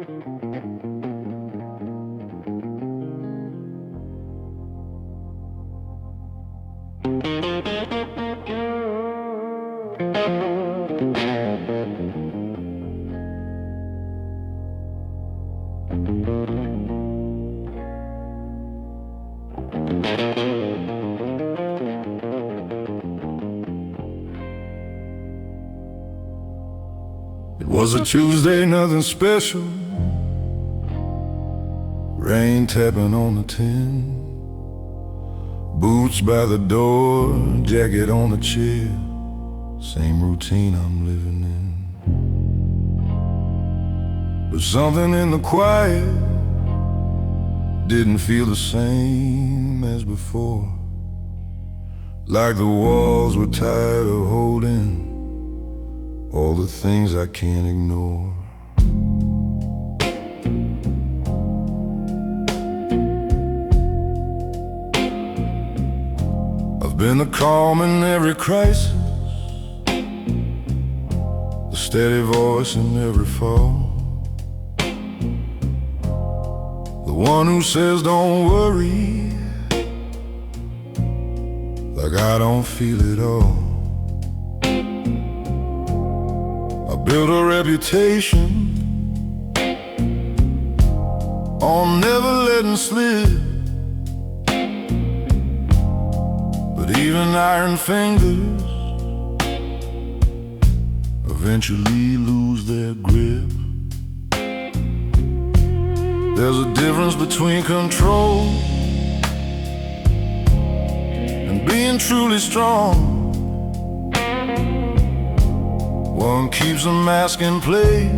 It was a Tuesday, nothing special. Rain tapping on the tin. Boots by the door, jacket on the chair. Same routine I'm living in. But something in the quiet didn't feel the same as before. Like the walls were tired of holding all the things I can't ignore. I've been the calm in every crisis, the steady voice in every fall, the one who says don't worry, like I don't feel it all. Built a reputation on never letting slip, but even iron fingers eventually lose their grip. There's a difference between control and being truly strong. One keeps a mask in place,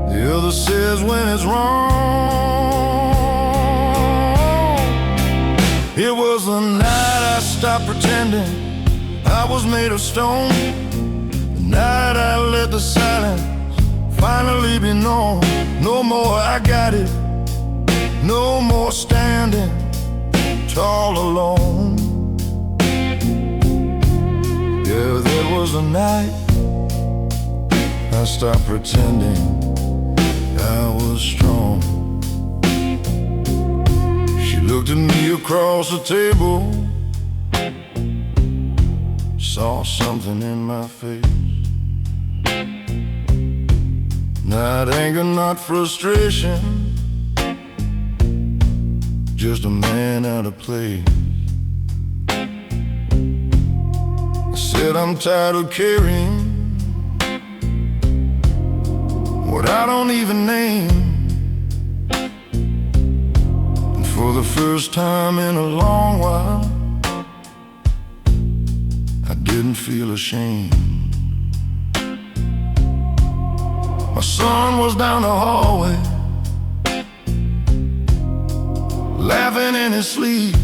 the other says when it's wrong. It was the night I stopped pretending I was made of stone, the night I let the silence finally be known. No more I got it, no more standing tall alone. Yeah, there was a night I stopped pretending I was strong. She looked at me across the table, saw something in my face. Not anger, not frustration, just a man out of place. Said I'm tired of carrying what I don't even name. And for the first time in a long while, I didn't feel ashamed. My son was down the hallway, laughing in his sleep.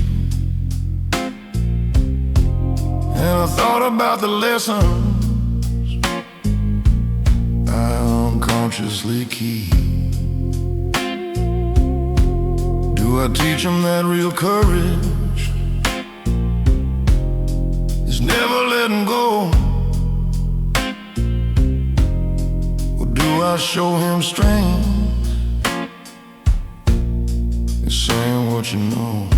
And I thought about the lessons I unconsciously keep. Do I teach them that real courage is never letting go? Or do I show him strength is saying what you know?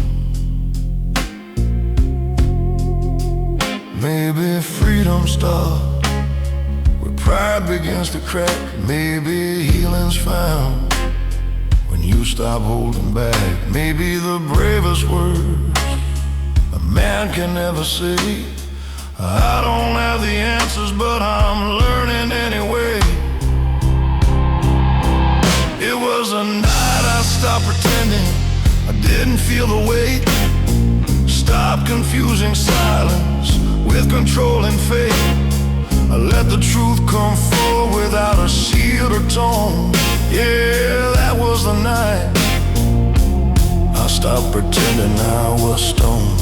Maybe freedom starts where pride begins to crack. Maybe healing's found when you stop holding back. Maybe the bravest words a man can ever say. I don't have the answers, but I'm learning anyway. It was a night I stopped pretending I didn't feel the weight. Stop confusing silence with control and faith. I let the truth come forward without a shield or tone. Yeah, that was the night I stopped pretending I was stoned.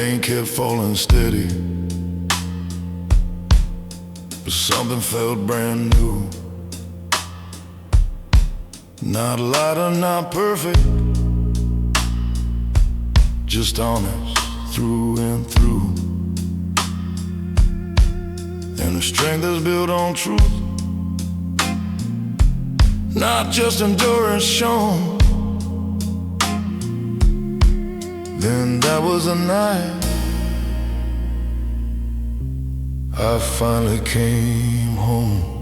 rain kept falling steady, but something felt brand new. Not lighter, not perfect, just honest through and through. And the strength is built on truth, not just endurance shown. Then that was the night I finally came home.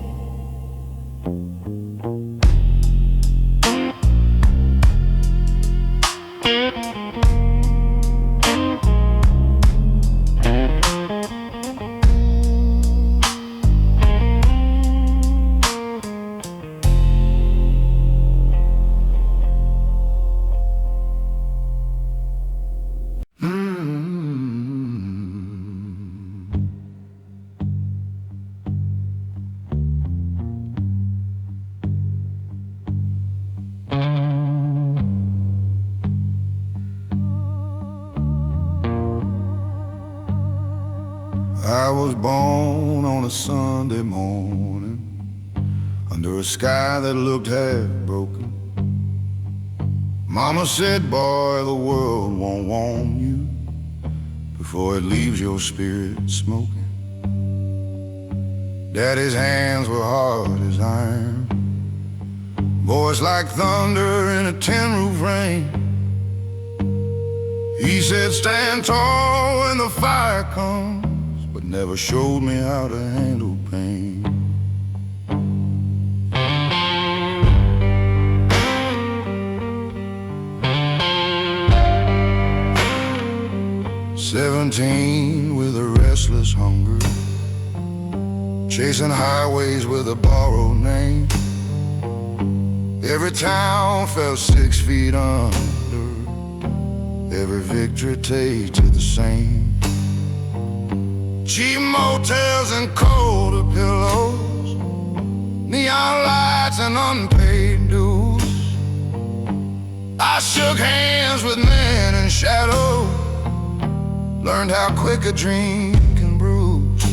I was born on a Sunday morning under a sky that looked half broken. Mama said, boy, the world won't warm you before it leaves your spirit smoking. Daddy's hands were hard as iron, voice like thunder in a tin-roof rain. He said, stand tall when the fire comes, but never showed me how to handle pain. 17 with a restless hunger, chasing highways with a borrowed name. Every town felt 6 feet under, every victory tasted the same. Cheap motels and colder pillows, neon lights and unpaid dues. I shook hands with men in shadow, learned how quick a dream can bruise.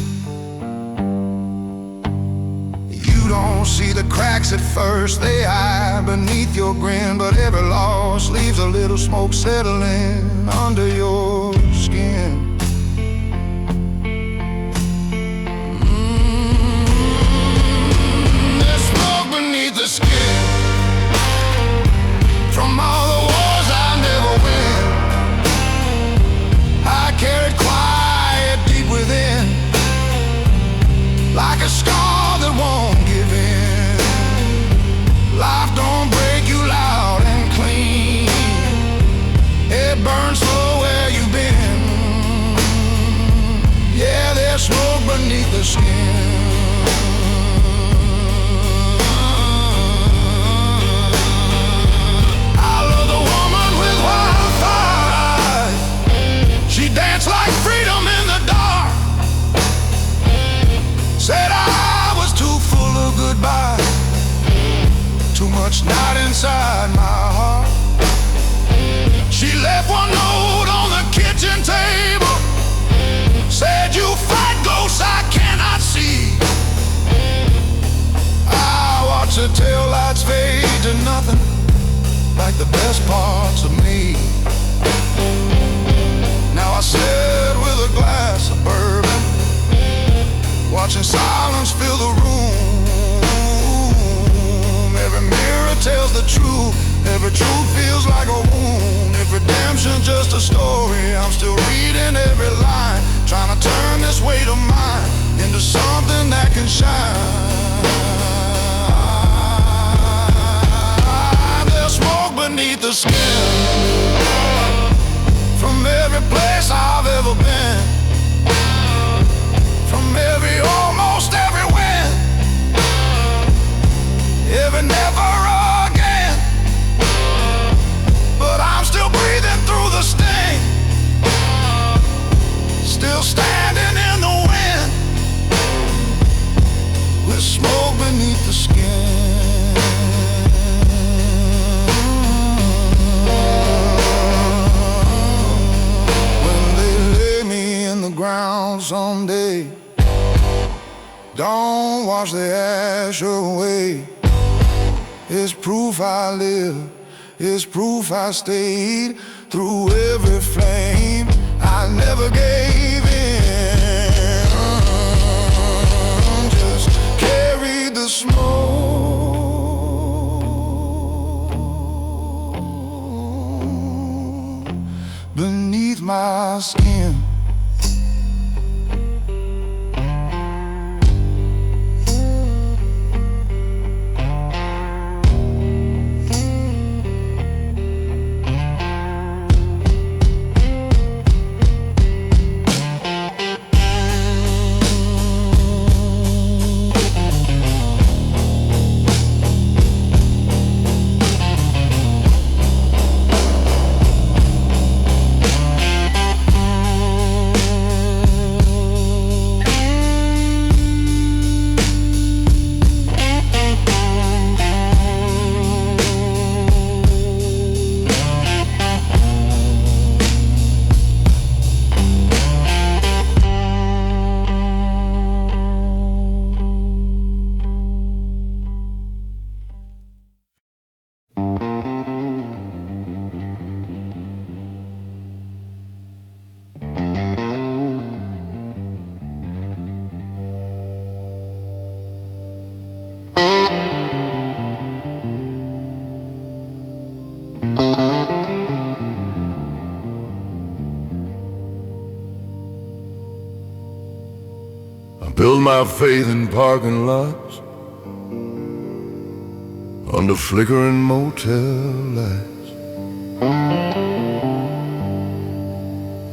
You don't see the cracks at first, they hide beneath your grin, but every loss leaves a little smoke settling under your skin. There's smoke beneath the skin from all the wars I never win. I carried quiet deep within, like a scar that won't give in. Life don't break you loud and clean, it burns slow where you've been. Yeah, there's smoke beneath the skin. She danced like freedom in the dark, said I was too full of goodbye, too much night inside my heart. She left one note on the kitchen table, said you fight ghosts I cannot see. I watch the taillights fade to nothing, like the best parts of me. Now I sit with a glass of bourbon, watching silence fill the room. Every mirror tells the truth, every truth feels like a wound. If redemption's just a story, I'm still reading every line, trying to turn this weight of mine into something that can shine. There's smoke beneath the skin from every place I've ever been, from almost every win, every never again. But I'm still breathing through the sting, still standing in the wind, with ground someday. Don't wash the ash away. It's proof I live, it's proof I stayed through every flame. I never gave in, just carried the smoke beneath my skin. Build my faith in parking lots, under flickering motel lights.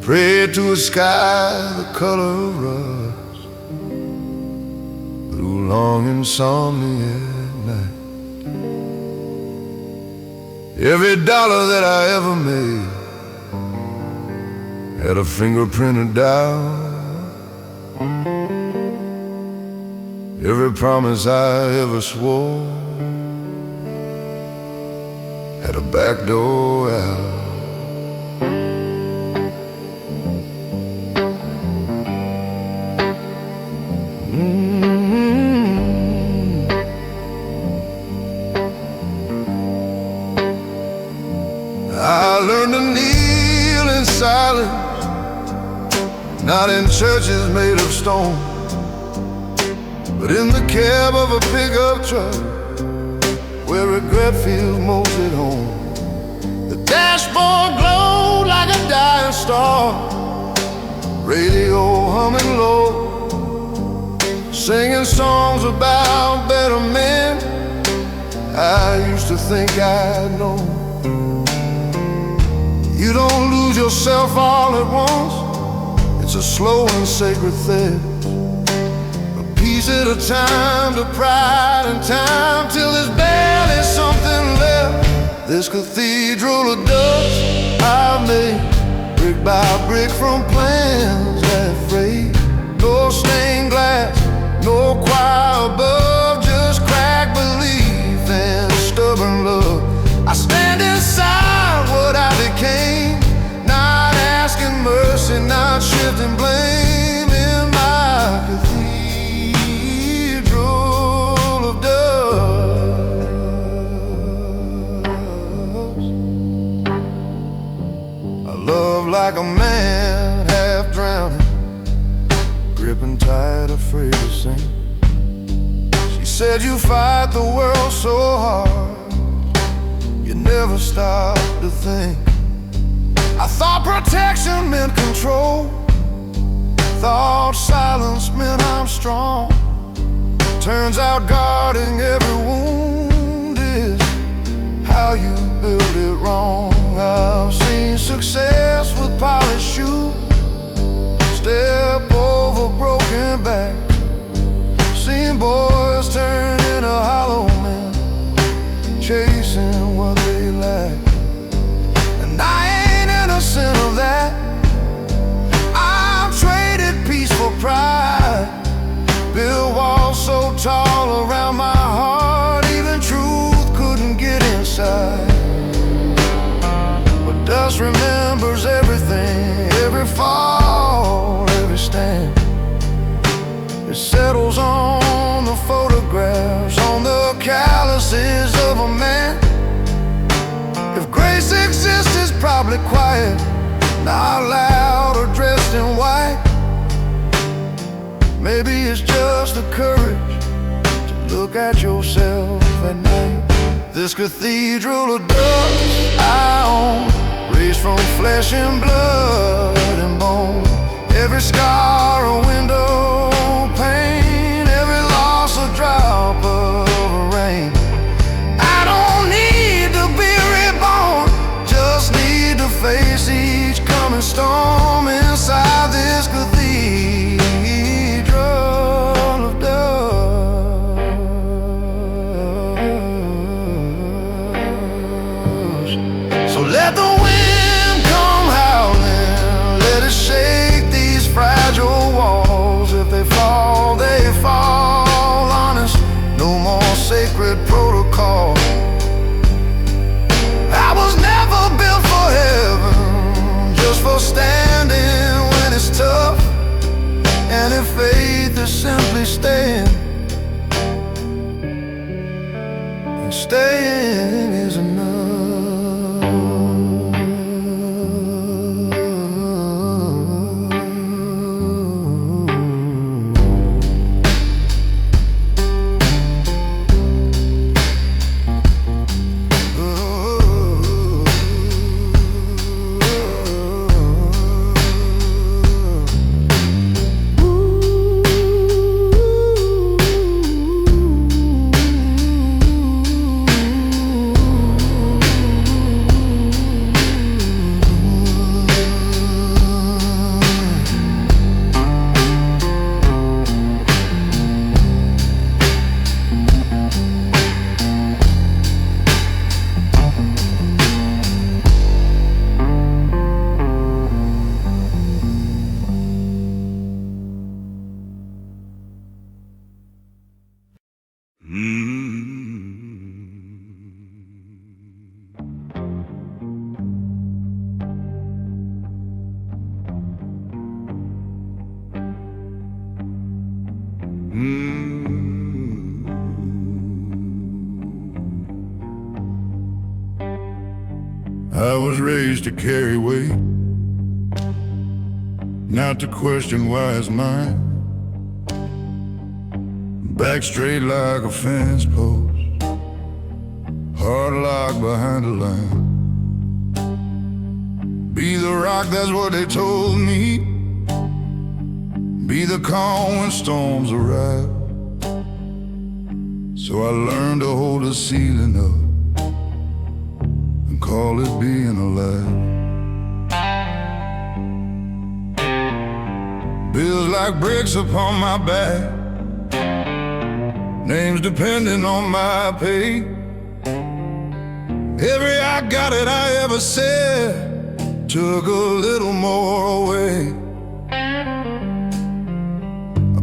Pray to a sky the color of rust, through long insomnia at night. Every dollar that I ever made had a fingerprint of doubt. Every promise I ever swore had a back door out. I learned to kneel in silence, not in churches made of stone, but in the cab of a pickup truck, where regret feels most at home. The dashboard glowed like a dying star, radio humming low, singing songs about better men I used to think I'd known. You don't lose yourself all at once, it's a slow and sacred thread, piece at a time, to pride and time, till there's barely something left. This cathedral of dust I've made, brick by brick from plans that frayed. No stained glass, no choir above, just cracked belief and stubborn love. I stand inside what I became, not asking mercy, not shifting blame in my cathedral. Love like a man half drowning, gripping tight, afraid to sink. She said you fight the world so hard, you never stop to think. I thought protection meant control, thought silence meant I'm strong. Turns out guarding every wound is how you build it wrong. I've seen success with polished shoes step over broken back, seen boys turn into hollow men, chasing what they lack. And I ain't innocent of that. I've traded peace for pride, built walls so tall around my heart, even truth couldn't get inside. But dust remembers everything, maybe it's just the courage to look at yourself at night. This cathedral of dust I own, raised from flesh and blood and bone. Every scar a window pane, every loss a drop of rain. I don't need to be reborn, just need to face each coming storm inside this cathedral of dust. So let the wind come howling, let it shake these fragile walls. If they fall, they fall honest. No more sacred protocol. I was never built for heaven, just for standing when it's tough. And if faith is simply staying, then staying is enough. I was raised to carry weight, not to question why it's mine. Back straight like a fence post, hard locked behind a line. Be the rock, that's what they told me. Be the calm when storms arrive. So I learned to hold the ceiling up, call it being alive. Bills like bricks upon my back, names depending on my pay. Every I got it I ever said took a little more away. I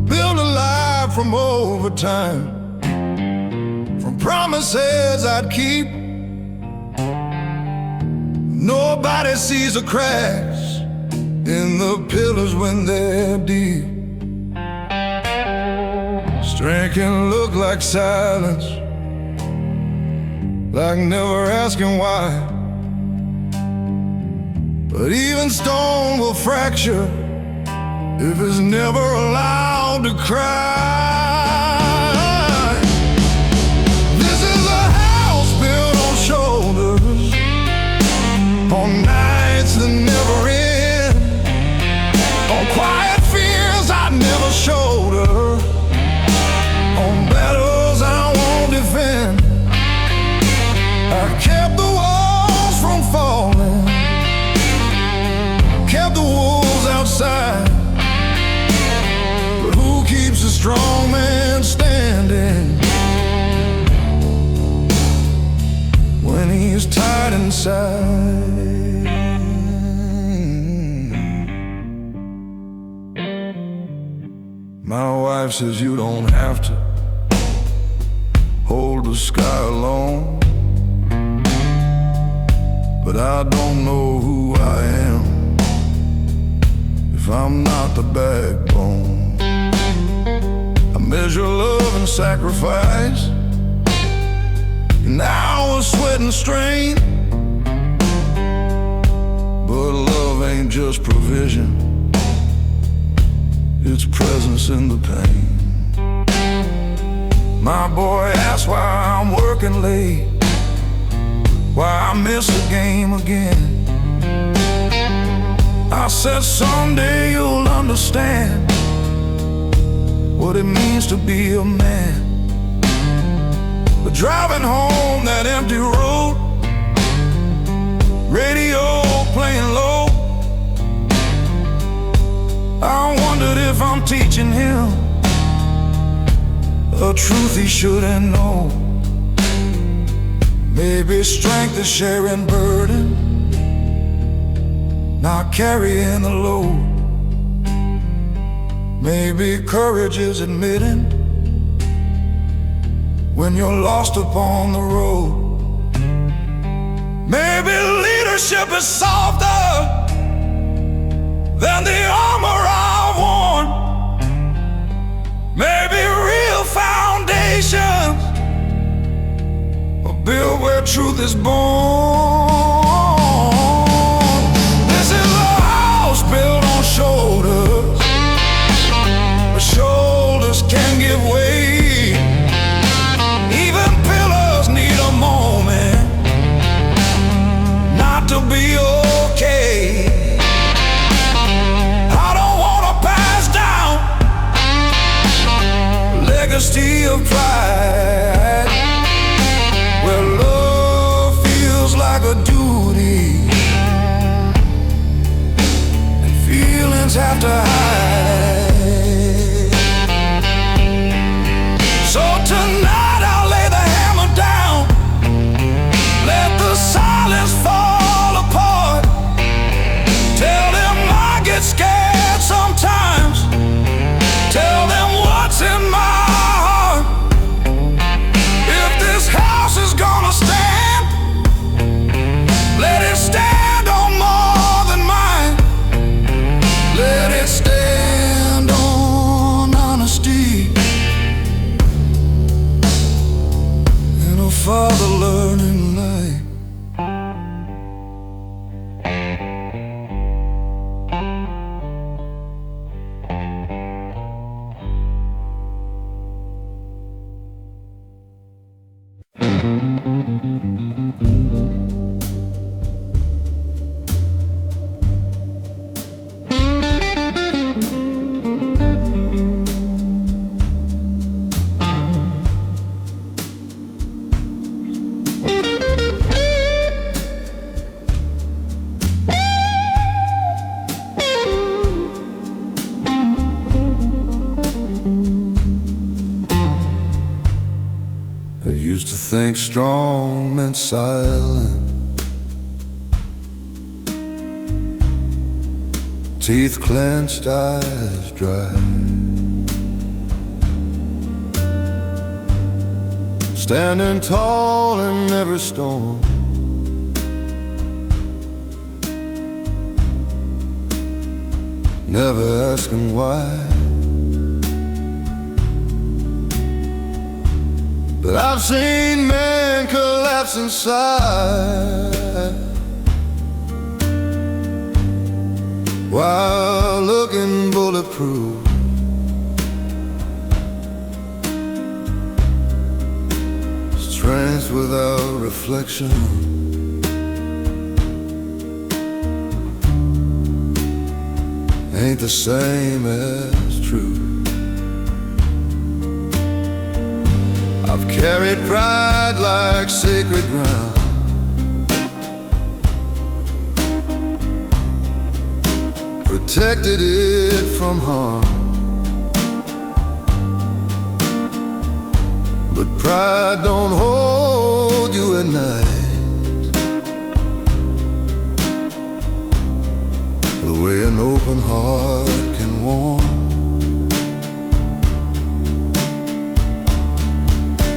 built a life from overtime, from promises I'd keep. Nobody sees the cracks in the pillars when they're deep. Strength can look like silence, like never asking why. But even stone will fracture if it's never allowed to cry. This is a house built on shoulders, on nights that never end, on quiet fears I never showed her, on battles I won't defend. I kept the walls from falling, kept the wolves outside. But who keeps a strong man standing when he's tied inside? My wife says you don't have to hold the sky alone, but I don't know who I am if I'm not the backbone. I measure love and sacrifice, and hours, sweat and strain. But love ain't just provision, its presence in the pain. My boy asks why I'm working late, why I miss the game again. I said someday you'll understand what it means to be a man. But driving home that empty road, radio playing low, I wondered if I'm teaching him a truth he shouldn't know. Maybe strength is sharing burden, not carrying the load. Maybe courage is admitting when you're lost upon the road. Maybe leadership is softer than the armor I've worn. Maybe real foundations are built where truth is born. This is a house built on shoulders, but shoulders can give way. Even pillars need a moment not to be okay. I don't wanna pass down legacy of pride, where love feels like a duty and feelings have to hide. So tonight I'll lay the hammer down, let the silence fall apart. Tell them I get scared sometimes, tell them what's in my heart. If this house is gonna stand, let it stand on more than mine. Let it stand on honesty and a father learning life. I used to think strong meant silent, teeth clenched, eyes dry, standing tall in every storm. Never asking why, but I've seen men collapse inside while looking bulletproof. Strength without reflection, ain't the same as truth. I've carried pride like sacred ground, protected it from harm. But pride don't hold you at night the way an open heart can warm.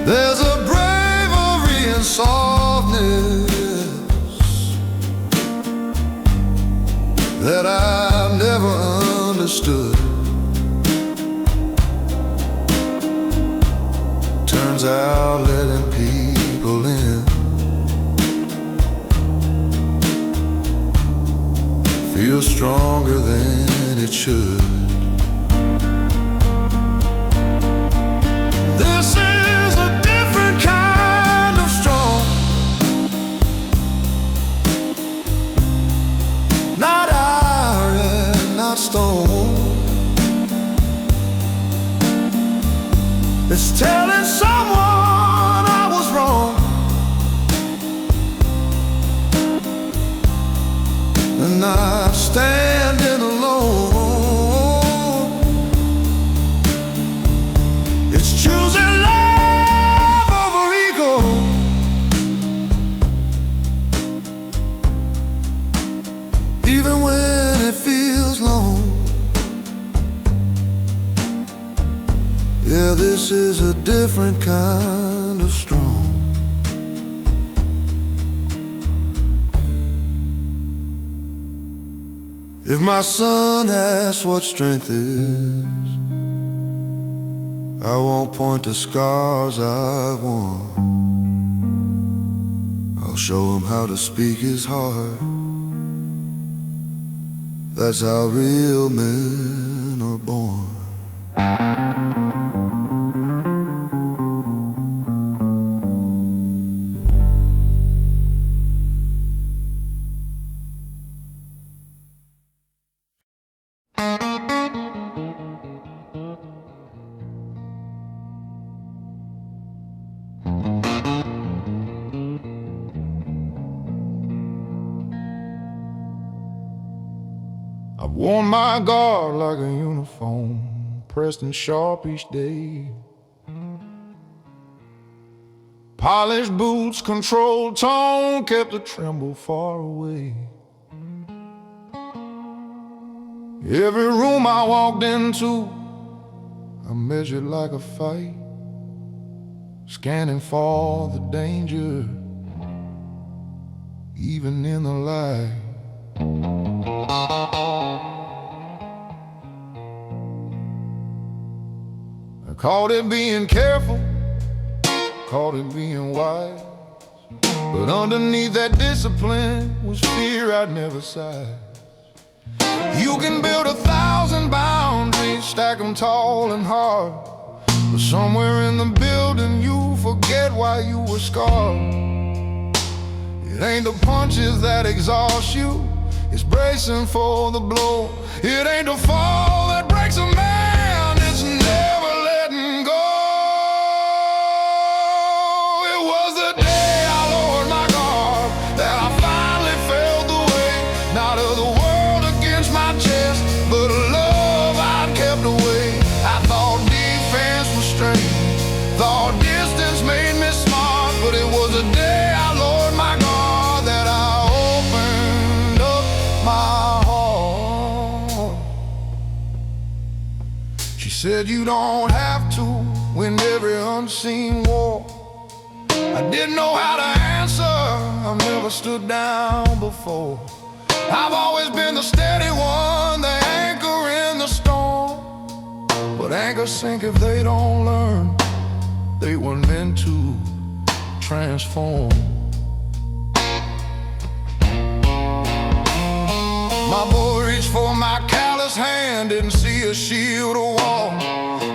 There's a bravery and softness that I've never understood. Turns out letting people in feels stronger than it should. stone. It's telling someone I was wrong, and I'm standing alone. It's choosing love over ego, even when it feels long. Yeah, this is a different kind of strong. If my son asks what strength is, I won't point to scars I've won. I'll show him how to speak his heart. That's how real men are born. I've worn my guard like a uniform, pressed and sharp each day. Polished boots, controlled tone, kept the tremble far away. Every room I walked into, I measured like a fight, scanning for the danger, even in the light. I called it being careful, called it being wise, but underneath that discipline was fear I'd never size. You can build 1,000 boundaries, stack them tall and hard, but somewhere in the building you forget why you were scarred. It ain't the punches that exhaust you, it's bracing for the blow. It ain't the fall that breaks a man, it's never letting go. It was the day I lowered my guard that I finally felt the weight, not of the world against my chest, but a love I'd kept away. I thought defense was strength, thought distance made me smart, but it was the day I lowered my guard that I opened up my heart. She said you don't have to win every unseen war. I didn't know how to answer, I've never stood down before. I've always been the steady one, the anchor in the storm. But anchors sink if they don't learn, they were meant to transform. My boy reached for my callous hand, didn't see a shield or wall,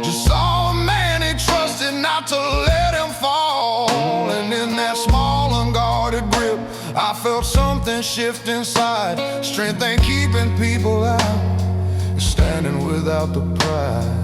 just saw a man he trusted not to let him fall. And in that small unguarded grip, I felt something shift inside. Strength ain't keeping people out, it's standing without the pride.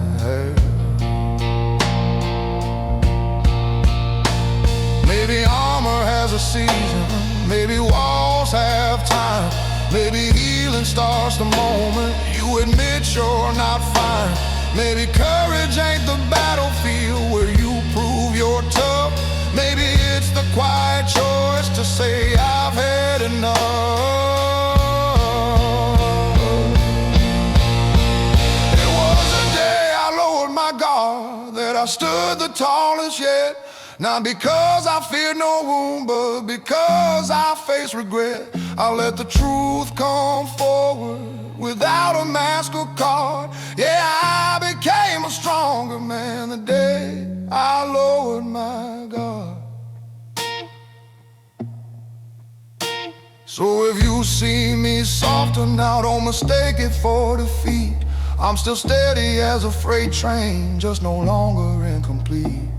Maybe armor has a season, maybe walls have time, maybe healing starts the moment you admit you're not fine. Maybe courage ain't the battlefield where you prove you're tough. Maybe it's the quiet choice to say I've had enough. It was the day I lowered my guard that I stood the tallest yet. Not because I feared no wound, but because I faced regret. I let the truth come forward without a mask or card. Yeah, I became a stronger man the day I lowered my guard. So if you see me softer now, don't mistake it for defeat. I'm still steady as a freight train, just no longer incomplete.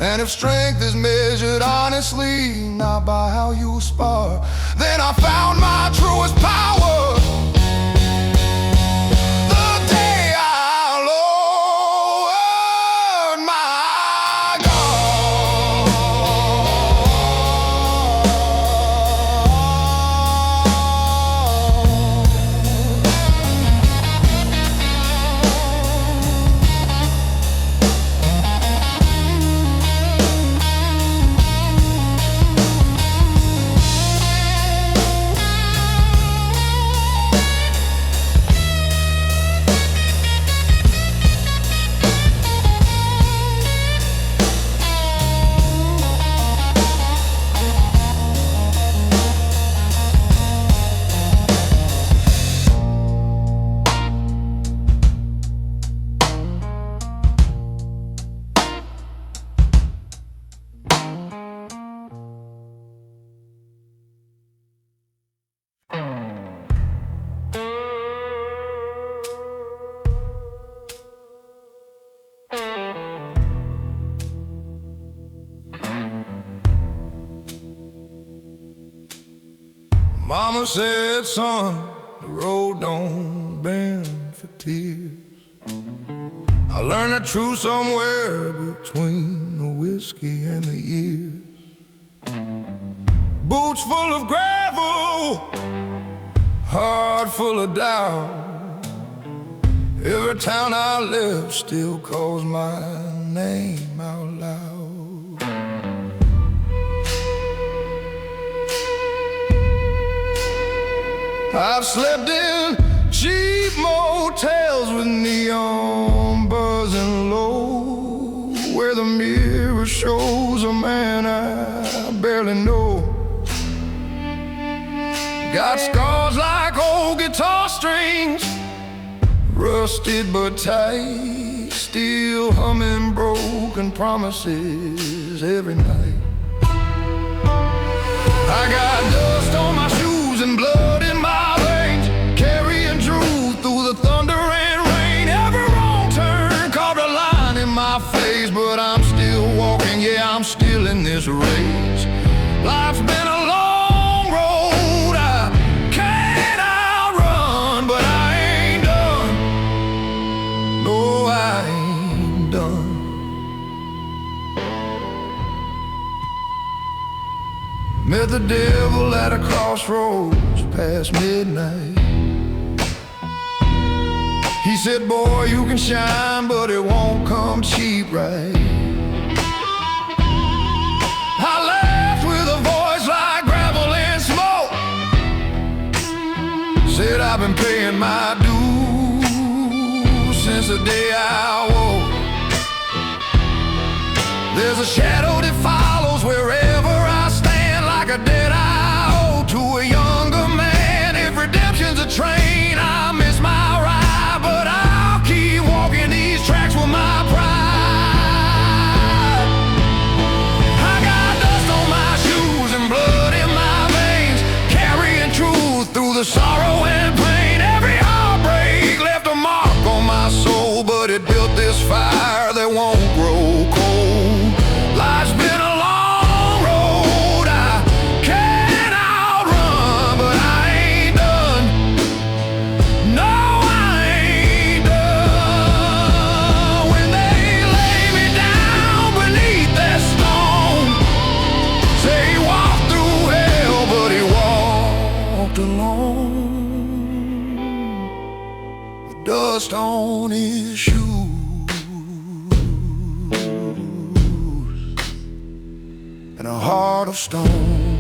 And if strength is measured honestly, not by how you spar, then I found my truest power. The Mama said, son, the road don't bend for tears. I learned that truth somewhere between the whiskey and the years. Boots full of gravel, heart full of doubt. Every town I left still calls my name out loud. I've slept in cheap motels with neon buzzing low, where the mirror shows a man I barely know. Got scars like old guitar strings, rusted but tight, still humming broken promises every night. I got dust on my shoes and blood in my veins, carrying truth through the thunder and rain. Every wrong turn carved a line in my face, but I'm still walking, yeah, I'm still in this race. Life's been a long road I can't outrun, but I ain't done. No, I ain't done. Met the devil at a crossroads past midnight. He said, boy, you can shine, but it won't come cheap, right? I laughed with a voice like gravel and smoke, said I've been paying my dues since the day I woke. There's a shadow that follows wherever I stand, like a dead eye owe to a younger man. If redemption's a train, I miss my ride, but I'll keep walking these tracks with my pride. I got dust on my shoes and blood in my veins, carrying truth through the sorrow and pain. Every heartbreak left a mark on my soul, but it built this fire that won't grow cold. Life's been a long road I can't outrun, but I ain't done. No, I ain't done. When they lay me down beneath that stone, say he walked through hell, but he walked alone, with dust on his shoes and a heart of stone.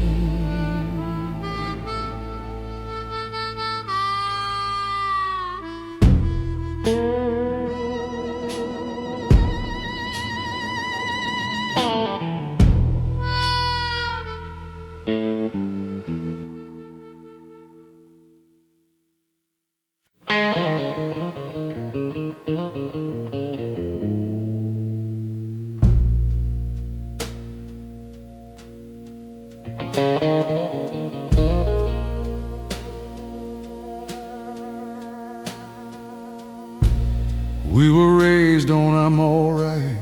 We were raised on I'm alright,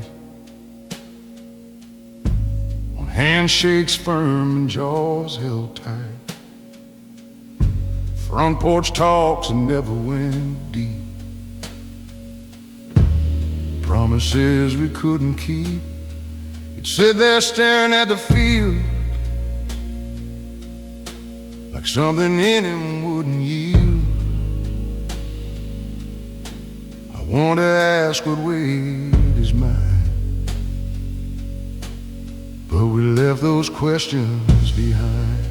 on handshakes firm and jaws held tight, front porch talks that never went deep, promises we couldn't keep. You'd sit there staring at the field like something in him wouldn't yield. I want to ask what weighed his mind, but we left those questions behind.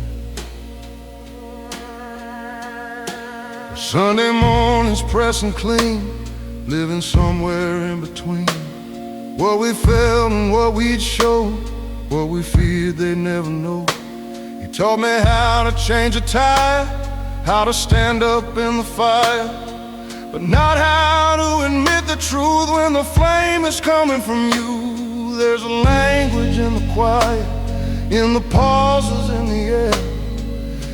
Sunday mornings pressing clean, living somewhere in between what we felt and what we'd show, what we feared they'd never know. He taught me how to change a tire, how to stand up in the fire, but not how to admit the truth when the flame is coming from you. There's a language in the quiet, in the pauses in the air,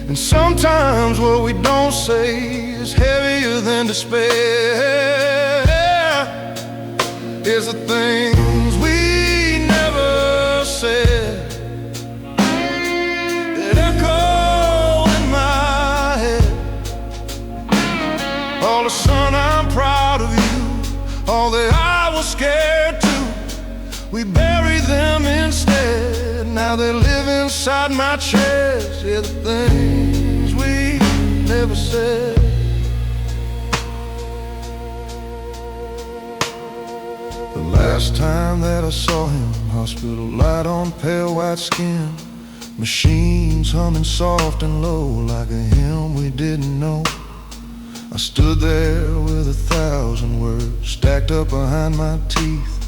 and sometimes what we don't say is heavier than despair. Is the things we never said that echo in my we bury them instead. Now they live inside my chest. Yeah, the things we never said. The last time that I saw him, hospital light on pale white skin, machines humming soft and low like a hymn we didn't know. I stood there with 1,000 words stacked up behind my teeth,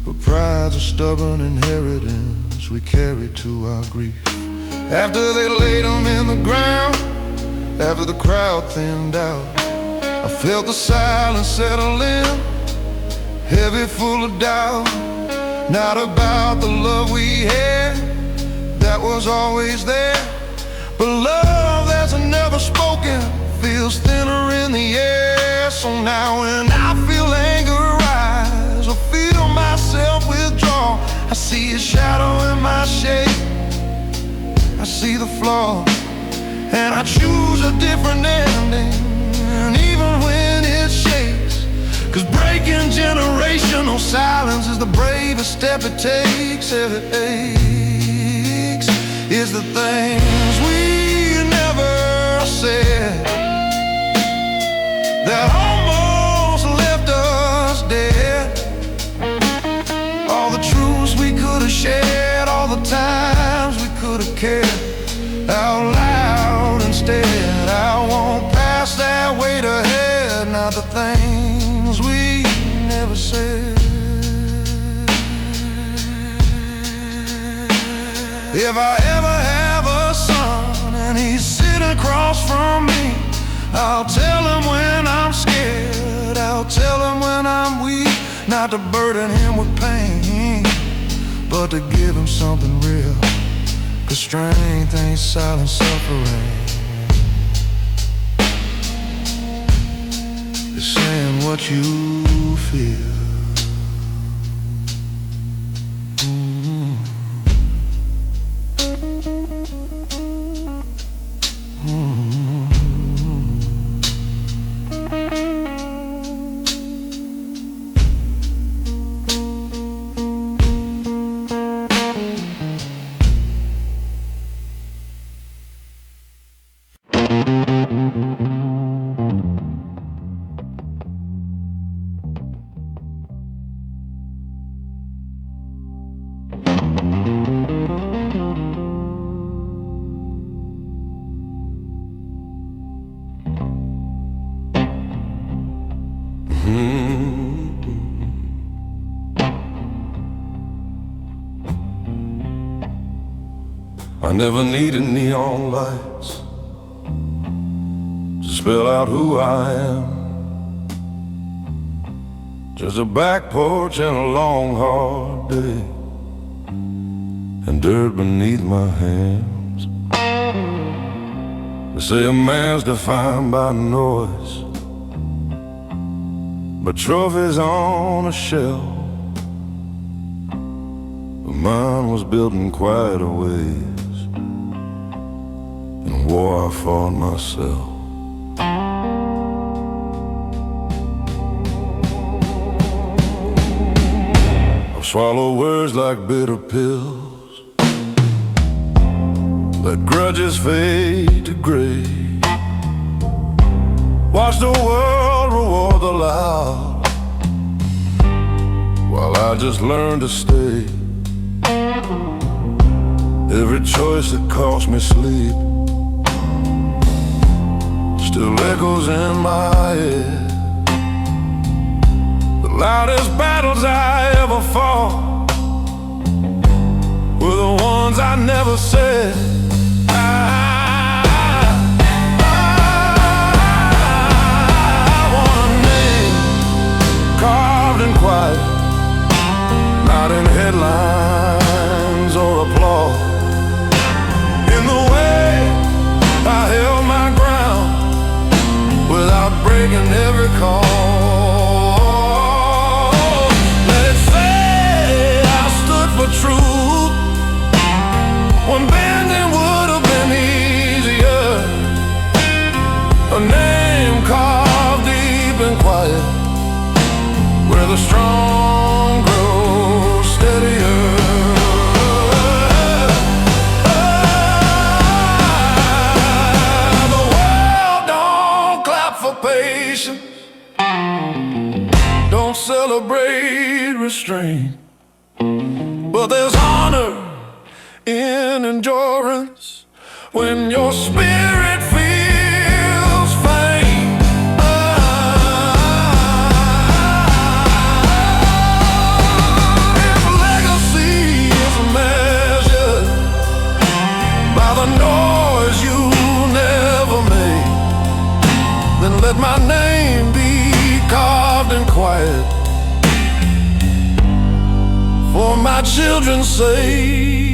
but pride's a stubborn inheritance we carry to our grief. After they laid him in the ground, after the crowd thinned out, I felt the silence settle in, heavy, full of doubt. Not about the love we had that was always there, but love that's never spoken feels thinner in the air. So now when I feel anger rise or feel myself withdraw, I see a shadow in my shape, I see the flaw, and I choose a different ending. And even when it shakes, 'cause breaking generational silence is the bravest step it takes. Every aches is the things we never said that almost left us dead. All the truths we could have shared, all the times we could have cared out loud instead. I won't pass that weight ahead, not the things we never said. If I ever have a son and he's sitting across from me, I'll tell him when I'm scared, I'll tell him when I'm weak, not to burden him with pain, but to give him something real, 'cause strength ain't silent suffering. It's saying what you feel. I never needed neon lights to spell out who I am. Just a back porch and a long hard day, and dirt beneath my hands. They say a man's defined by noise, but trophies on a shelf. But mine was built in quieter ways, in war I fought myself. I've swallowed words like bitter pills, let grudges fade to gray, watch the world reward the loud, while I just learned to stay. Every choice that cost me sleep still echoes in my head. The loudest battles I ever fought were the ones I never said. I want a name carved in quiet, not in headlines or applause. In the way I held my ground without breaking every call. Let it say I stood for truth when bending would have been easier. A name carved deep and quiet, where the strong grow steady. don't celebrate restraint, but there's honor in endurance when your spirit feels faint. If legacy is measured by the noise you never made, then let my name be carved in quiet for my children's sake.